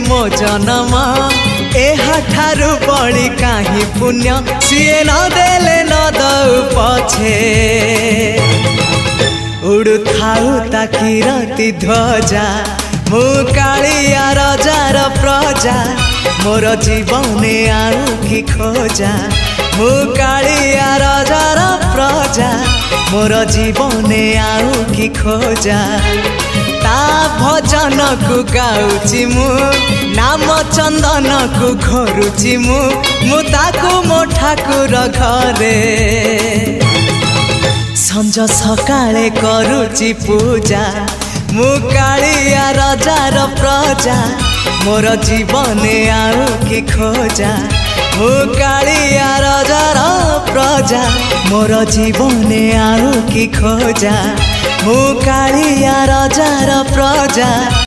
मो जन्म एहाठारु बड़ी काहि पुण्य सीए न देले न दउ पछे उड़ु थाउ ताकि रति ध्वजा मु कालिया रजार प्रजा मोर जीवने आउ कि खोजा मु कालिया रजार प्रजा मोर जीवने आउ कि खोजा ता भजन को गाउची मु नाम चंदन को घरुची मु ताकू मो ठाकुर घरे संज सकाळे करूची पूजा मु कालिया रजार प्रजा मोर जीवने आउ कि खोजा मु कालिया रजार प्रजा मोर जीवने आउ कि खोजा मु कालिया रजार प्रजा।